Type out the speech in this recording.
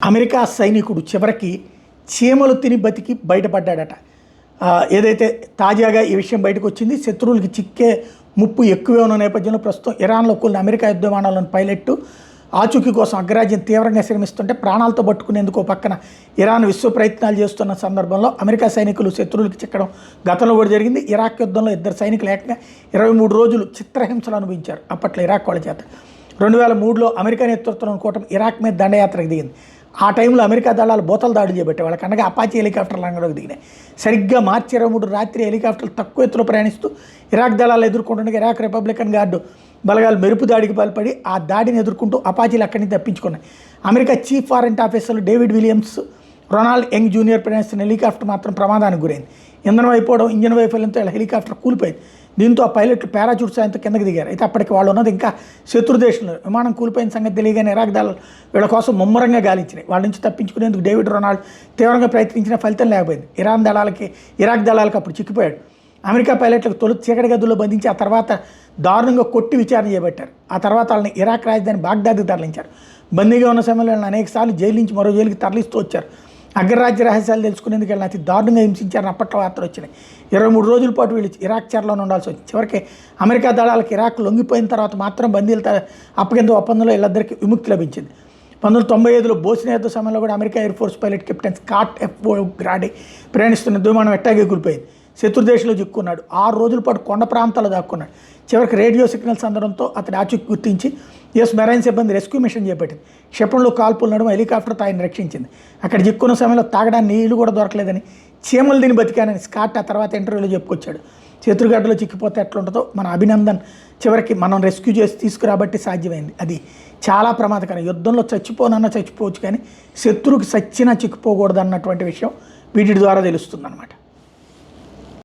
America సైనికుడు చివరికి చీమలు తిని బతికి బయటపడ్డాడట. ఏదైతే తాజాగా ఈ విషయం బయటకు వచ్చింది. శత్రువులకి చిక్కే ముప్పు ఎక్కువే ఉన్న నేపథ్యంలో ప్రస్తుతం ఇరాన్లో కూలిన అమెరికా యుద్ధ విమానాల్లోని పైలట్ ఆచూకీ కోసం అగ్రరాజ్యం తీవ్రంగా శ్రమిస్తుంటే ప్రాణాలతో పట్టుకునేందుకు పక్కన ఇరాన్ విశ్వ ప్రయత్నాలు చేస్తున్న సందర్భంలో అమెరికా సైనికులు శత్రువులకి చిక్కడం గతంలో కూడా జరిగింది. ఇరాక్ యుద్ధంలో ఇద్దరు సైనికులు ఏకంగా 23 రోజులు చిత్రహింసలు అనుభవించారు అప్పట్లో ఇరాక్ వాళ్ళ చేత. 2003లో అమెరికా నేతృత్వంలోని కూటమి ఇరాక్ మీద దండయాత్రకు దిగింది. ఆ టైంలో అమెరికా దళాలు బోతలు దాడులు చేపట్టే వాళ్ళకి అనగా అపాచీ హెలికాప్టర్లు రంగంలోకి దిగినాయి. సరిగ్గా మార్చి 23 రాత్రి హెలికాప్టర్లు తక్కువ ఎత్తులో ప్రయాణిస్తూ ఇరాక్ దళాలు ఎదుర్కొంటుండగా ఇరాక్ రిపబ్లికన్ గార్డు బలగాలు మెరుపు దాడికి పాల్పడి ఆ దాడిని ఎదుర్కొంటూ అపాచీలు అక్కడి నుంచి తప్పించుకున్నాయి. అమెరికా చీఫ్ వారెంట్ ఆఫీసర్లు David Williams, Ronald young junior ప్రయాణిస్తున్న హెలికాప్టర్ మాత్రం ప్రమాదానికి గురైంది. ఇంధనం అయిపోవడం, ఇంజన్ వైఫల్యంతో ఇలా హెలికాప్టర్ కూలిపోయింది. దీంతో ఆ పైలట్లు పారాచూట్ సాయంతో కిందకి దిగారు. అయితే అప్పటికి వాళ్ళు ఉన్నది ఇంకా శత్రు దేశంలో. విమానం కూలిపోయిన సంగతి తెలియగానే ఇరాక్ దళాలు వీళ్ళ కోసం ముమ్మరంగా గాలించినాయి. వాళ్ళ నుంచి తప్పించుకునేందుకు డేవిడ్ రొనాల్డ్ తీవ్రంగా ప్రయత్నించిన ఫలితం లేకపోయింది. ఇరాక్ దళాలకు అప్పుడు చిక్కిపోయాడు. అమెరికా పైలట్లకు తొలుత చీకటి గదుల్లో బంధించి ఆ తర్వాత దారుణంగా కొట్టి విచారణ చేపట్టారు. ఆ తర్వాత వాళ్ళని ఇరాక్ రాజధాని బాగ్దాద్కి తరలించారు. బందీగా ఉన్న సమయంలో వాళ్ళని అనేకసార్లు జైలు నుంచి మరో జైలుకి తరలిస్తూ వచ్చారు. అగ్రరాజ్య రహస్యాలు తెలుసుకునేందుకు వెళ్ళిన అతి దారుణంగా హింసించారని అప్పట్లో వార్తలు వచ్చినాయి. 23 రోజుల పాటు వీళ్ళు ఇరాక్ చెరలోనే ఉండాల్సి వచ్చింది. చివరికి అమెరికా దళాలకు ఇరాక్ లొంగిపోయిన తర్వాత మాత్రం బందీలు అప్పగింత ఒప్పందంలో వీళ్ళిద్దరికి విముక్తి లభించింది. 1995లో బోస్నియా యుద్ధ సమయంలో కూడా America air force pilot captain Scott F Grady ప్రయాణిస్తున్న విమానం ఎట్టాగే కూలిపోయింది. శత్రు దేశంలో చిక్కున్నాడు. 6 రోజుల పాటు కొండ ప్రాంతాల్లో దాక్కున్నాడు. చివరికి రేడియో సిగ్నల్స్ అందడంతో అతని ఆచూకీ గుర్తించి యుఎస్ మెరైన్ సిబ్బంది రెస్క్యూ మిషన్ చేపట్టింది. క్షిపణిలో కాల్పులు నడుమ హెలికాప్టర్తో ఆయన రక్షించింది. అక్కడ చిక్కున్న సమయంలో తాగడానికి నీళ్లు కూడా దొరకలేదని, చీమలు దీన్ని బతికానని స్కాట్ ఆ తర్వాత ఇంటర్వ్యూలో చెప్పుకొచ్చాడు. శత్రుగడ్డలో చిక్కిపోతే ఎట్లుంటుందో మన అభినందన్ చివరికి మనం రెస్క్యూ చేసి తీసుకురాబట్టి సాధ్యమైంది. అది చాలా ప్రమాదకరం. యుద్ధంలో చచ్చిపోనన్నా చచ్చిపోవచ్చు, కానీ శత్రువుకి సచ్చినా చిక్కిపోకూడదు అన్నటువంటి విషయం వీటి ద్వారా తెలుస్తుందన్నమాట.